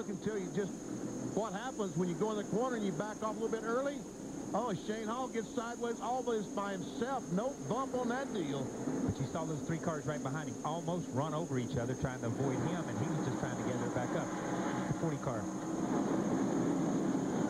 fellas can tell you just what happens when you go in the corner and you back off a little bit early. Oh, Shane Hall gets sideways all this by himself. No bump on that deal. But you saw those 3 cars right behind him almost run over each other trying to avoid him, and he was just trying to get it back up. The 40 car.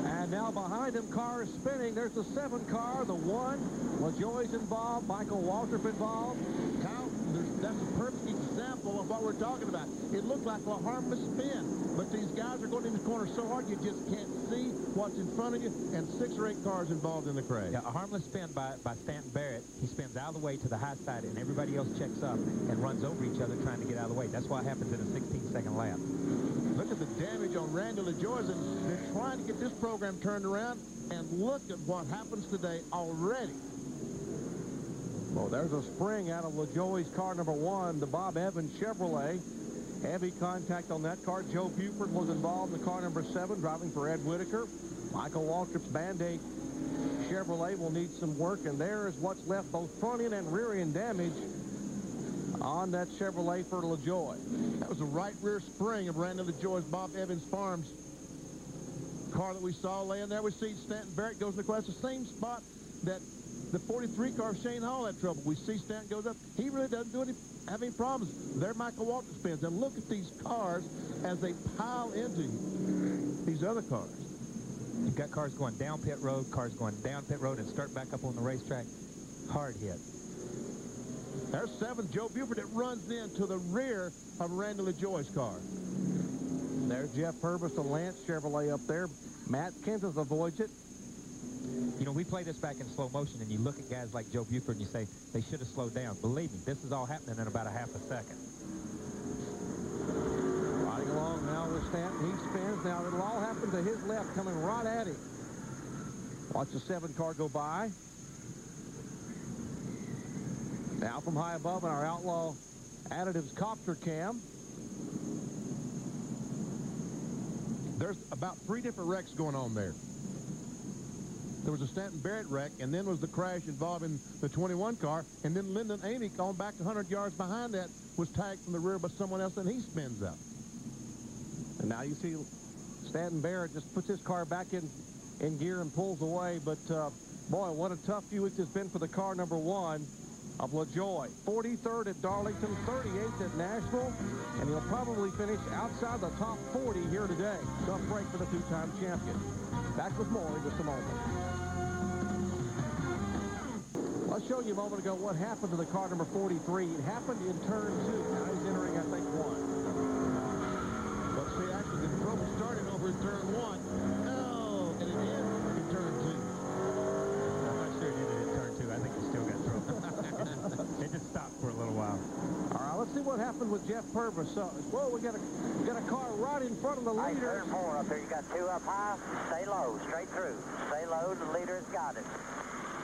And now behind him, cars spinning. There's the 7 car, the 1. LaJoie's involved. Michael Waltrip involved. Kyle, that's a perfect example of what we're talking about. It looked like a harmless spin, but these guys are going in the corner so hard you just can't see what's in front of you, and 6 or 8 cars involved in the crash. Yeah, a harmless spin by Stanton Barrett. He spins out of the way to the high side, and everybody else checks up and runs over each other trying to get out of the way. That's what happens in a 16-second lap. Look at the damage on Randy LaJoie's, and they're trying to get this program turned around, and look at what happens today already. Well, there's a spring out of LaJoie's car number 1, the Bob Evans Chevrolet. Heavy contact on that car. Joe Buford was involved in the car number 7, driving for Ed Whitaker. Michael Waltrip's Band-Aid Chevrolet will need some work, and there is what's left, both front-end and rear-end damage on that Chevrolet for LaJoie. That was the right rear spring of Randy LaJoie's Bob Evans Farms car that we saw laying there. We see Stanton Barrett goes across the same spot that the 43 car Shane Hall had trouble. We see Stanton goes up. He really doesn't have any problems. There Michael Waltrip spins. And look at these cars as they pile into these other cars. You've got cars going down pit road, cars going down pit road and start back up on the racetrack. Hard hit. There's 7, Joe Buford, that runs into the rear of Randy LaJoie's car. There's Jeff Purvis, the Lance Chevrolet up there. Matt Kenseth avoids it. You know, we play this back in slow motion, and you look at guys like Joe Buford and you say, they should have slowed down. Believe me, this is all happening in about a half a second. Riding along now with Stanton. He spins. Now, it'll all happen to his left, coming right at him. Watch the 7 car go by. Now from high above in our Outlaw Additives copter cam. There's about 3 different wrecks going on there. There was a Stanton Barrett wreck, and then was the crash involving the 21 car, and then Lyndon Amy, going back 100 yards behind that, was tagged from the rear by someone else, and he spins out. And now you see Stanton Barrett just puts his car back in gear and pulls away. But, boy, what a tough few weeks it's been for the car number 1 of LaJoie. 43rd at Darlington, 38th at Nashville, and he'll probably finish outside the top 40 here today. Tough break for the 2-time champion. Back with more in just a moment. Let's show you a moment ago what happened to the car number 43. It happened in turn 2. Now he's entering, I think, 1. But see, actually, the trouble started over in turn 1. Oh, and it ended in turn 2. I'm not sure it ended in turn 2. I think we still got trouble. It just stopped for a little while. All right, let's see what happened with Jeff Purvis. Well, we got a car right in front of the leader. Turn 4 up there. You got 2 up high. Stay low, straight through. Stay low. The leader's got it.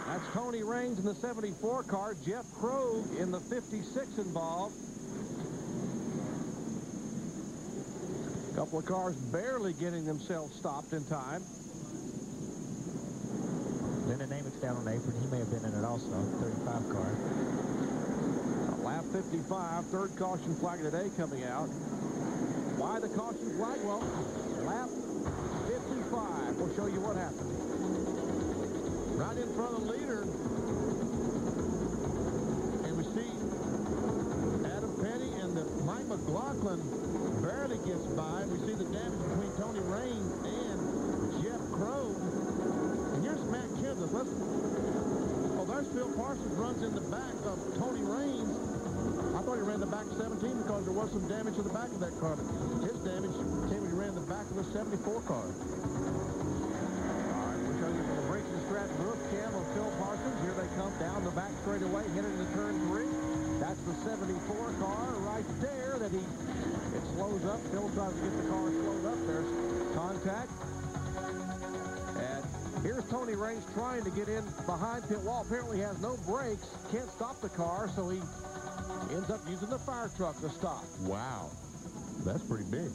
That's Tony Raines in the 74 car. Jeff Krogh in the 56 involved. A couple of cars barely getting themselves stopped in time. Lyndon Amick's down on the apron. He may have been in it also. 35 car. Lap 55, 3rd caution flag today coming out. Why the caution flag? Well, lap 55. We'll show you what happened. Right in front of the leader. And we see Adam Petty and Mike McLaughlin barely gets by. We see the damage between Tony Raines and Jeff Krogh. And here's Matt Kenseth. Oh, there's Phil Parsons, runs in the back of Tony Raines. I thought he ran the back of 17 because there was some damage to the back of that car. But his damage came when he ran the back of the 74 car. All right, we'll show you from the Briggs & Stratton roof cam of Phil Parsons. Here they come down the back straightaway, headed into turn 3. That's the 74 car right there that it slows up. Phil tries to get the car slowed up. There's contact. And here's Tony Raines trying to get in behind pit wall. Apparently has no brakes. Can't stop the car, so he ends up using the fire truck to stop. Wow. That's pretty big.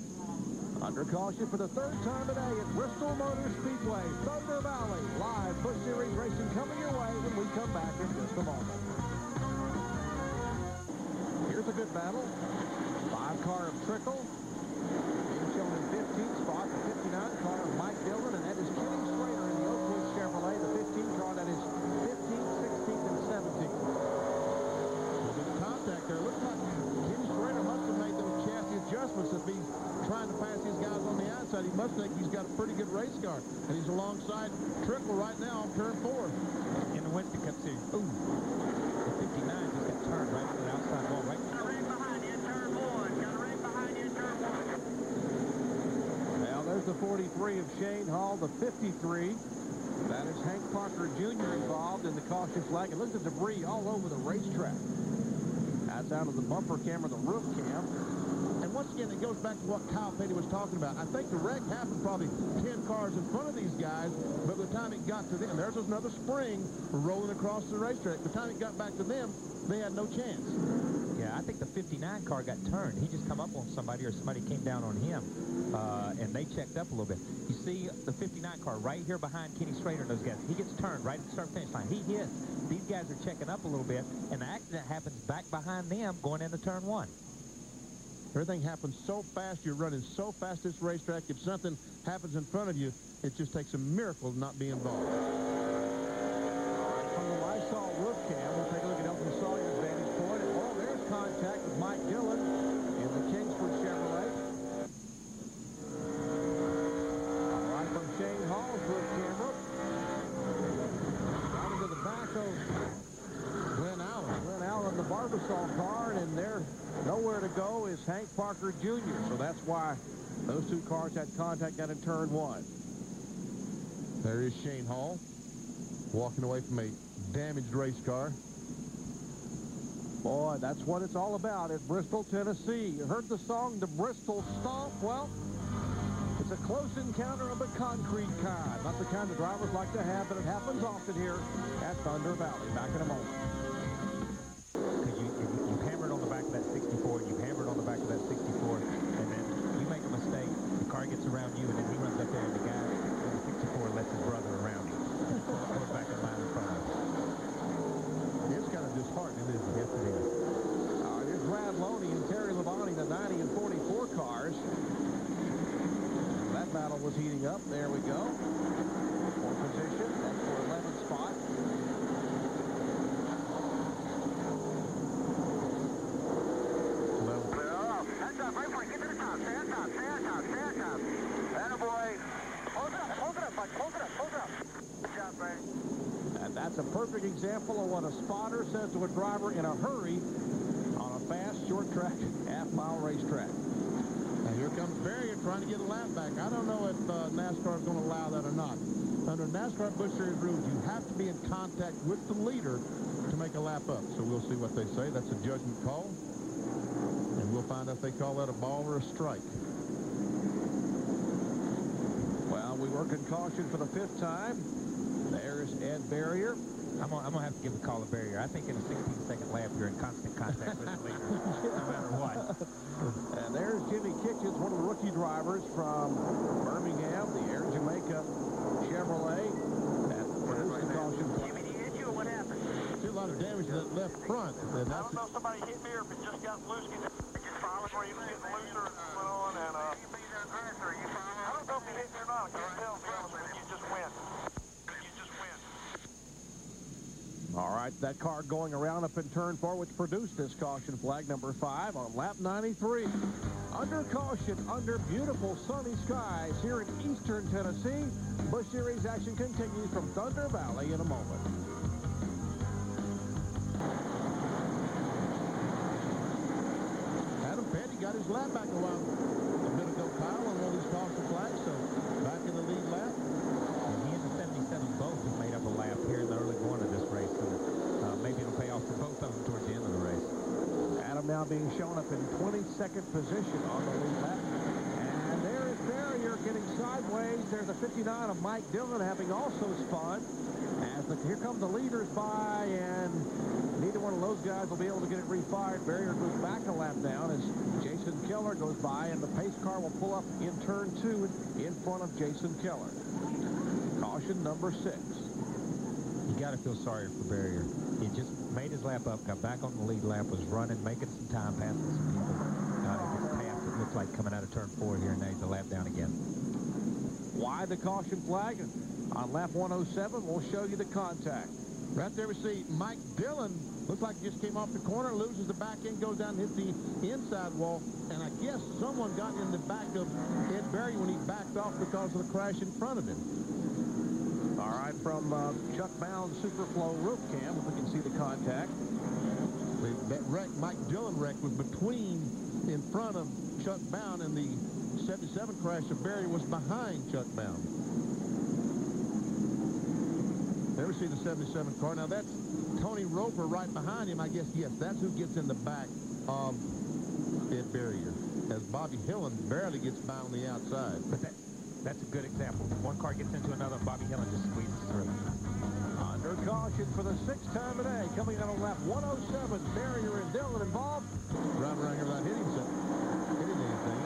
Under caution for the 3rd time today at Bristol Motor Speedway, Thunder Valley. Live Busch Series racing coming your way when we come back in just a moment. Here's a good battle. 5 car of Trickle. Being shown in 15th spot. confidence if he's trying to pass these guys on the outside. He must think he's got a pretty good race car. And he's alongside Trickle right now on turn 4. In the Winston Cup Series. Ooh. The 59 just got turned right to the outside wall. Right. Got a ring behind you in turn 1. Got a ring behind you in turn 1. Now there's the 43 of Shane Hall, the 53. That is Hank Parker Jr. involved in the caution flag. And look at the debris all over the racetrack. That's out of the bumper cam or the roof cam. And once again, it goes back to what Kyle Petty was talking about. I think the wreck happened probably 10 cars in front of these guys, but by the time it got to them, there's another spring rolling across the racetrack. By the time it got back to them, they had no chance. Yeah, I think the 59 car got turned. He just come up on somebody or somebody came down on him, and they checked up a little bit. You see the 59 car right here behind Kenny Schrader and those guys. He gets turned right at the start-finish line. He hits. These guys are checking up a little bit, and the accident happens back behind them going into turn 1. Everything happens so fast. You're running so fast this racetrack. If something happens in front of you, it just takes a miracle to not be involved. From the Lysol roof cam, we'll take a look at Elton Sawyer's vantage point. And, oh, there's contact with Mike Dillon in the Kingsford Chevrolet. All right, from Shane Hall's roof camera. Down into the back of Glenn Allen, the Barbasol car, and there, nowhere to go is Hank Parker Jr. So that's why those two cars had contact out in turn 1. There is Shane Hall walking away from a damaged race car. Boy, that's what it's all about at Bristol, Tennessee. You heard the song, The Bristol Stomp? Well, it's a close encounter of the concrete kind. Not the kind the drivers like to have, but it happens often here at Thunder Valley. Back in a moment. Because you've hammered on the back of that 64, and you've hammered on the back of that 64, and then you make a mistake, the car gets around you, and then he runs up there, and the guy in the 64 lets his brother around him. Goes back in line in front of him. It's kind of disheartening, isn't it? Yes, it is. Here's Brad Loney and Terry Labonte, the 90 and 44 cars. That battle was heating up. There we go. Fourth position. That's for 11th spot. That's up. Right for it. Get to the top. Stay on top. Stay on top. Stay on top. Attaboy. Close it up. Close it up, bud. Close it up. Close it up. Good job, Brady. And that's a perfect example of what a spotter says to a driver in a hurry on a fast, short track, half-mile racetrack. Now here comes Barrier trying to get a lap back. I don't know if NASCAR is going to allow that or not. Under NASCAR Busch Series rules, you have to be in contact with the leader to make a lap up. So we'll see what they say. That's a judgment call. And we'll find out if they call that a ball or a strike. Well, we work in caution for the 5th time. There's Ed Barrier. I'm going to have to give a call a barrier. I think in a 16-second lap, you're in constant contact with the leader, no matter what. And there's Jimmy Kitchens, one of the rookie drivers from Birmingham, the Air Jamaica Chevrolet. That produced the caution. Jimmy, did he hit you or what happened? See a lot of damage to that left front. And I don't know if somebody hit me or if it just got loose. Just following where he was getting looser and went on. And I don't know if he hit me or not. I can't tell, to be honest with you. You just went. All right, that car going around up in turn 4, which produced this caution flag number 5 on lap 93. Under caution, under beautiful sunny skies here in eastern Tennessee. Busch Series action continues from Thunder Valley in a moment. Adam Petty got his lap back a while a bit ago, Kyle, on one of these caution flags. So back in the lead lap. And he and the 77 both have made up a lap here in the early going of this race. So maybe it'll pay off for both of them towards the end of the race. Adam now being shown up in 22nd position on the lead lap. And there is Barrier getting sideways. There's a 59 of Mike Dillon having also spun. Here come the leaders by, and neither one of those guys will be able to get it refired. Barrier goes back a lap down as Jason Keller goes by, and the pace car will pull up in turn 2 in front of Jason Keller. Caution number 6. You got to feel sorry for Barrier. He just made his lap up, got back on the lead lap, was running, making some time, passing some people. Gets passed, it looks like, coming out of turn 4 here, and now he's a lap down again. Why the caution flag? On lap 107, we'll show you the contact. Right there we see Mike Dillon Looks like he just came off the corner, loses the back end, goes down and hits the inside wall. And I guess someone got in the back of Ed Berry when he backed off because of the crash in front of him. All right, from Chuck Bound's Superflow roof cam, if we can see the contact. That wreck, Mike Dillon wreck, was in front of Chuck Bound, and the 77 crash of Berry was behind Chuck Bound. There we see the 77 car. Now that's Tony Roper right behind him. I guess, yes, that's who gets in the back of Ed Berrier, as Bobby Hillen barely gets by on the outside. But that's a good example. One car gets into another, Bobby Hillen just squeezes through. Under caution for the 6th time today, coming on lap 107, Berrier and Dillon involved. Driving around here without hitting anything.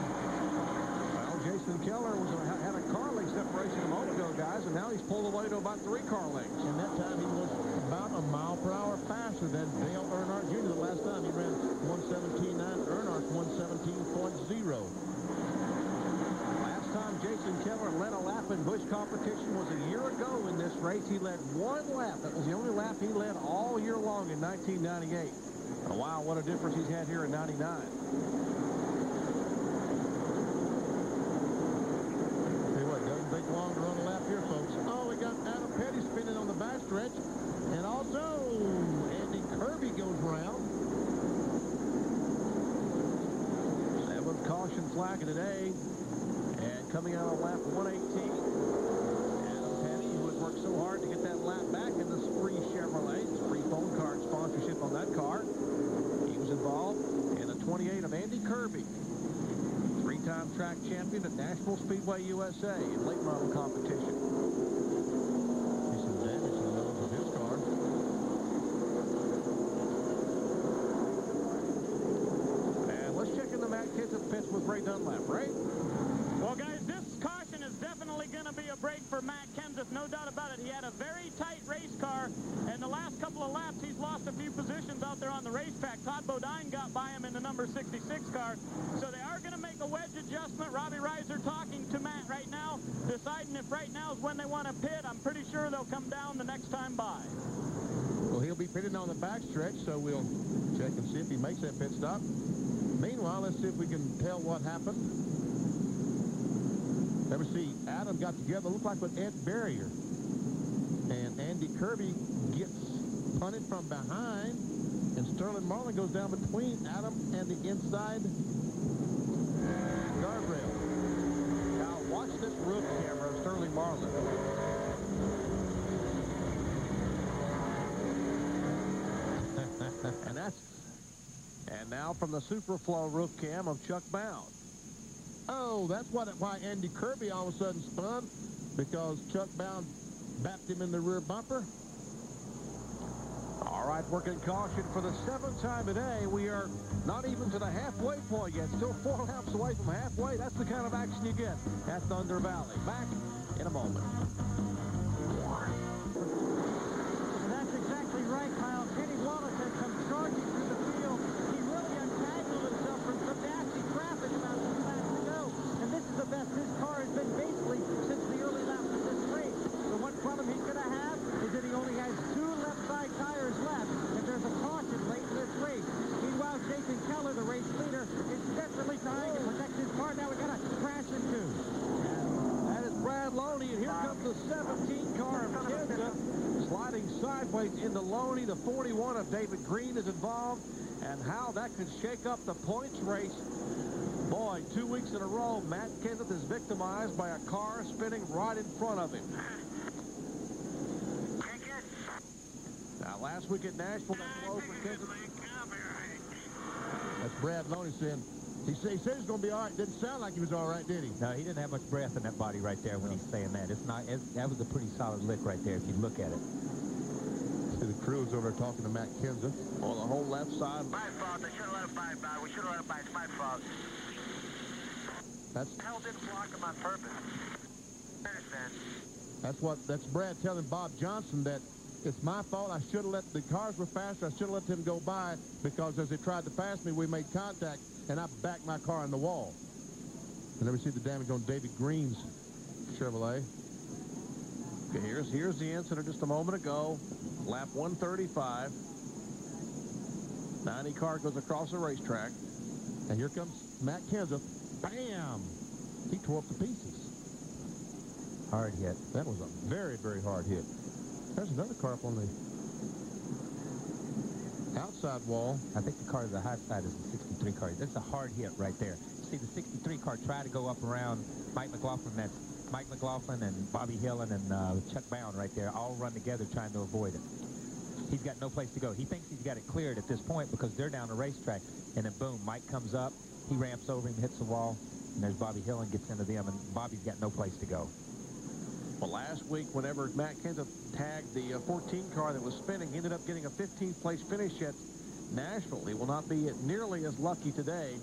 Well, Jason Keller had a car length separation a moment ago, guys, and now he's pulled away to about 3 car lengths. And that time he was about a mile per hour faster than Dale Earnhardt Jr. The last time he ran 117.9, Earnhardt's 117.0. Last time Jason Keller led a lap in Busch competition was a year ago in this race. He led 1 lap. That was the only lap he led all year long in 1998. Oh, wow, what a difference he's had here in 99. Doesn't take long to run a lap here, folks. Oh, we got Adam Petty spinning on the backstretch. And also, Andy Kirby goes around. 7th caution flag of today. And coming out on lap 118, Adam Petty, who had worked so hard to get that lap back in the Spree Chevrolet. Spree phone card sponsorship on that car. He was involved in the 28 of Andy Kirby. 3-time track champion at Nashville Speedway, USA in late model competition. See some damage to the nose of his car. And let's check in the Matt Kenseth pits with Ray Dunlap. Ray? Well, guys, this caution is definitely going to be a break for Matt Kenseth, no doubt about it. He had a very tight race car, and the last couple of laps, he's lost a few positions out there on the racetrack. Todd Bodine got by him in the number 66 car, so they are going to make a wedge adjustment. Robbie Reiser talking to Matt right now, deciding if right now is when they want to pit. I'm pretty sure they'll come down the next time by. Well, he'll be pitting on the backstretch, so we'll check and see if he makes that pit stop. Meanwhile, let's see if we can tell what happened. There we see Adam got together, looked like with Ed Berrier. And Andy Kirby gets punted from behind, and Sterling Marlin goes down between Adam and the inside guardrail. Now watch this roof camera of Sterling Marlin. And now from the Superflow roof cam of Chuck Bound. Oh, that's why Andy Kirby all of a sudden spun, because Chuck Bound backed him in the rear bumper. All right, working caution for the 7th time today. We are not even to the halfway point yet. Still 4 laps away from halfway. That's the kind of action you get at Thunder Valley. Back in a moment. And that's exactly right, Kyle. Kenny Wallace has come charging through the field. He really untangled himself from some nasty traffic about 2 laps ago. And this is the best his car has been basically since the early laps of this race. The one problem he's going to have is that he only has 2 left side tires left, and there's a caution late in this race. Meanwhile, Jason Keller, the race leader, is desperately trying to protect his car. Now we got a crash into. That is Brad Loney, and here comes the 17 car of Kenseth, sliding sideways into Loney. The 41 of David Green is involved, and how that could shake up the points race. Boy, 2 weeks in a row, Matt Kenseth is victimized by a car spinning right in front of him. Now, last week at Nashville, that blow for Kenseth. That's Brad Loney saying, he said he's going to be all right. Didn't sound like he was all right, did he? No, he didn't have much breath in that body right there when he's saying that. That was a pretty solid lick right there if you look at it. See the crews over there talking to Matt Kenseth. On the whole left side. My fault. I should have let him by. We should have let him by. It's my fault. That's Hell didn't block him on purpose. I understand. That's Brad telling Bob Johnson that it's my fault. I should have let the cars were faster. I should have let them go by, because as they tried to pass me, we made contact, and I backed my car in the wall. And then we see the damage on David Green's Chevrolet. Okay, here's the incident just a moment ago. Lap 135. 90 car goes across the racetrack. And here comes Matt Kenseth. Bam! He tore up the pieces. Hard hit. That was a very, very hard hit. There's another car up on the outside wall. I think the car to the high side is the 63 car. That's a hard hit right there. See the 63 car try to go up around Mike McLaughlin. That's Mike McLaughlin and Bobby Hillen and Chuck Bound right there, all run together trying to avoid it. He's got no place to go. He thinks he's got it cleared at this point because they're down the racetrack. And then boom, Mike comes up. He ramps over him, hits the wall, and there's Bobby Hillen gets into them, and Bobby's got no place to go. Well, last week, whenever Matt Kenseth tagged the 14 car that was spinning, he ended up getting a 15th place finish at Nashville. He will not be nearly as lucky today.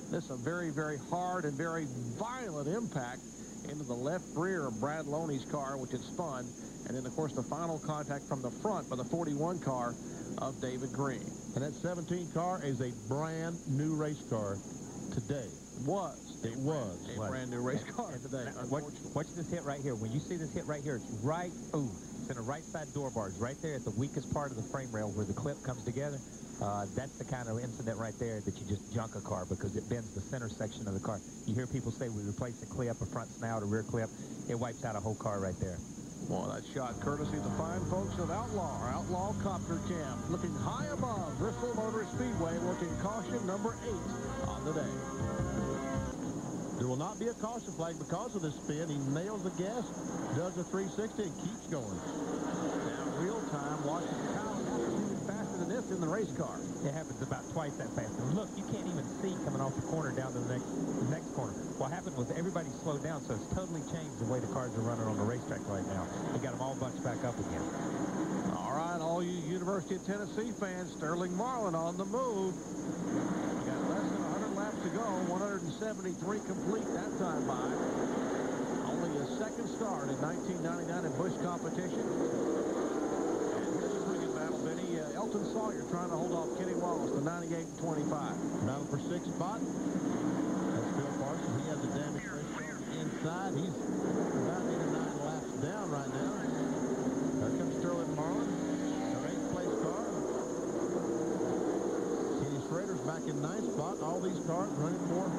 This is a very, very hard and very violent impact into the left rear of Brad Loney's car, which had spun. And then, of course, the final contact from the front by the 41 car of David Green. And that 17 car is a brand new race car today. It was a brand new race car today. Watch this hit right here. When you see this hit right here, it's right, it's in the right side door bars, right there at the weakest part of the frame rail where the clip comes together. That's the kind of incident right there that you just junk a car because it bends the center section of the car. You hear people say we replace a clip, a front snout, a rear clip. It wipes out a whole car right there. Well, that shot courtesy of the fine folks of Outlaw, our Outlaw Copter Cam, looking high above Bristol Motor Speedway, working caution number 8 on the day. There will not be a caution flag because of this spin. He nails the gas, does a 360, and keeps going. Now, real time, watch Kyle even faster than this in the race car. It happens about twice that fast. And look, you can't even see coming off the corner down to the next corner. What happened was everybody slowed down, so it's totally changed the way the cars are running on the racetrack right now. They got them all bunched back up again. All right, all you University of Tennessee fans, Sterling Marlin on the move. We got less than 100 laps to go, 173 complete that time by. Only a second start in 1999 in Busch competition. And here's a pretty good battle, Benny. Elton Sawyer trying to hold off Kenny Wallace, the 98-25. Battle for 6th spot. That's Bill Parsons. He has a damage race car inside. He's about 8 or 9 laps down right now. There comes Sterling Marlin, our 8th place car. Kenny Schrader's back in 9th spot. All these cars running more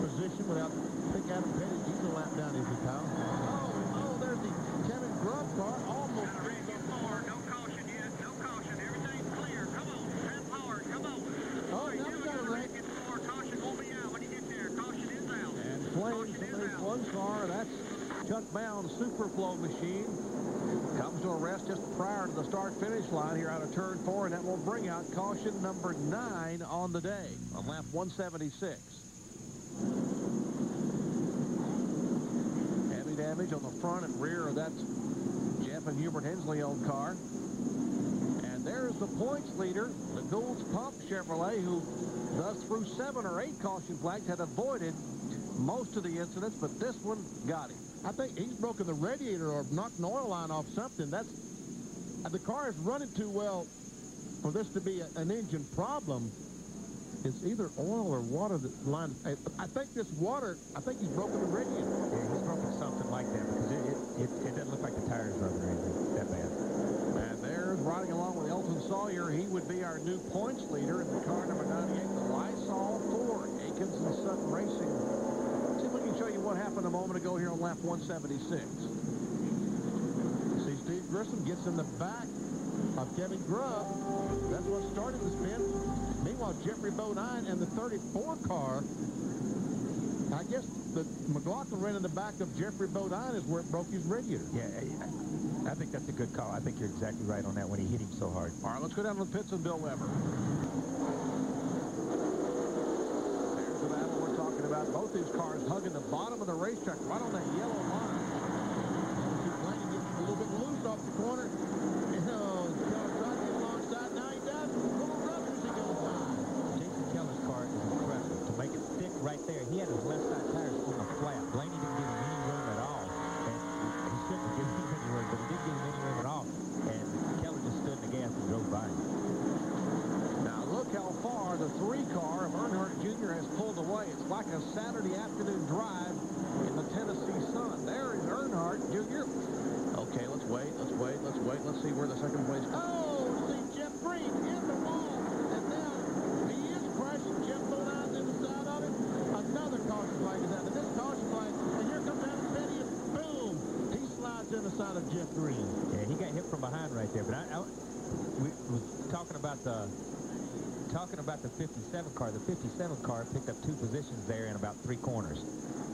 position without Pick Adam Petty. He's a lap down, is he, Kyle? Oh, there's the Kevin Grubb car. Almost. No caution yet. No caution. Everything's clear. Come on. Head hard. Come on. Oh, now we got a wreck. Caution will be out when you get there. Caution is out. And playing somebody's one car, that's Chuck Bound's Superflow machine. Comes to a rest just prior to the start-finish line here out of turn 4, and that will bring out caution number 9 on the day on lap 176. Heavy damage on the front and rear of that Jeff and Hubert Hensley-owned car. And there's the points leader, the Gould's Pump Chevrolet, who thus through 7 or 8 caution flags had avoided most of the incidents, but this one got him. I think he's broken the radiator or knocked an oil line off something. That's the car is running too well for this to be an engine problem. It's either oil or water that line. I think this water. I think he's broken the radiator. Yeah, he's broken something like that because it doesn't look like the tires rubbing or anything that bad. And there's riding along with Elton Sawyer. He would be our new points leader in the car number 98, the Lysol Ford, Akins and Sutton Racing. See if we can show you what happened a moment ago here on lap 176. See, Steve Grissom gets in the back of Kevin Grubb. That's what started the spin. Meanwhile, Jeffrey Bodine and the 34 car, I guess the McLaughlin ran in the back of Jeffrey Bodine is where it broke his radiator. Yeah, I think that's a good call. I think you're exactly right on that when he hit him so hard. All right, let's go down to the pits and Bill Weber. There's the battle we're talking about. Both these cars hugging the bottom of the racetrack right on that yellow line. Blaney gets a little bit loose off the corner. Keller tried to get alongside. Now he does. Little rough as he goes by. Jason Keller's car is incredible. To make it stick right there, he had his left side tires on the flat. Blaney didn't give him any room at all. And he shouldn't have given him any room, but he didn't give him any room at all. And Keller just stood in the gas and drove by him. Now look how far the 3 car of Earnhardt Jr. has pulled away. It's like a Saturday afternoon drive in the Tennessee sun. There is Earnhardt Jr. Okay, let's wait. Let's see where the second place comes. Oh, see Jeff Green in the wall. And now out of Jeff Green. Yeah, he got hit from behind right there. But we was talking about the 57 car. The 57 car picked up 2 positions there in about 3 corners.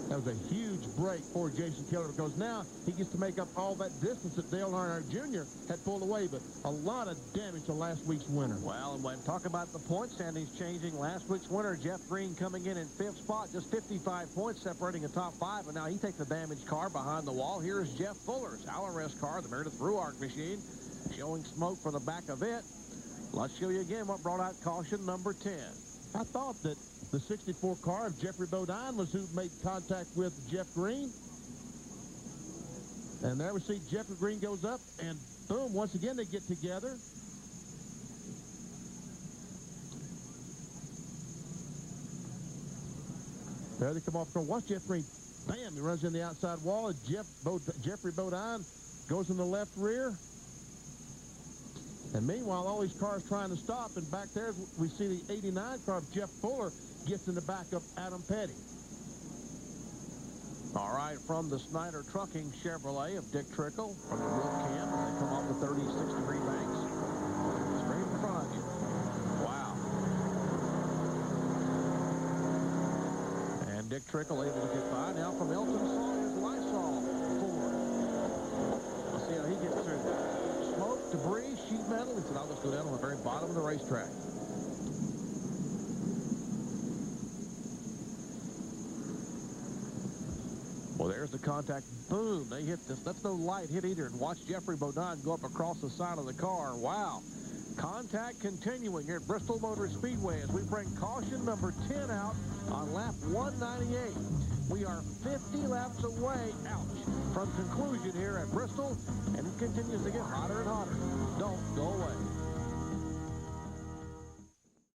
That was a huge break for Jason Keller, because now he gets to make up all that distance that Dale Earnhardt Jr. had pulled away, but a lot of damage to last week's winner. Well, and when talk about the point standings changing, last week's winner, Jeff Green, coming in 5th spot, just 55 points separating the top 5, and now he takes the damaged car behind the wall. Here's Jeff Fuller's Alvarez car, the Meredith Ruark machine, showing smoke from the back of it. Let's show you again what brought out caution number 10. I thought that the 64 car of Jeffrey Bodine was who made contact with Jeff Green. And there we see Jeffrey Green goes up, and boom, once again they get together. There they come off. Watch Jeff Green. Bam, he runs in the outside wall. Jeffrey Bodine goes in the left rear. And meanwhile, all these cars trying to stop, and back there we see the 89 car of Jeff Fuller gets in the back of Adam Petty. All right, from the Snyder Trucking Chevrolet of Dick Trickle from the roof cam, and they come off the 36-degree banks. Straight in front of you. Wow. And Dick Trickle able to get by. Now from Elton Sawyer's Lysol Ford. Let's see how he gets through that. Smoke, debris, sheet metal. He said, I'll just go down on the very bottom of the racetrack. Well, there's the contact. Boom. They hit this. That's no light hit either. And watch Jeffrey Bodine go up across the side of the car. Wow. Contact continuing here at Bristol Motor Speedway as we bring caution number 10 out on lap 198. We are 50 laps away, ouch, from conclusion here at Bristol, and it continues to get hotter and hotter. Don't go away.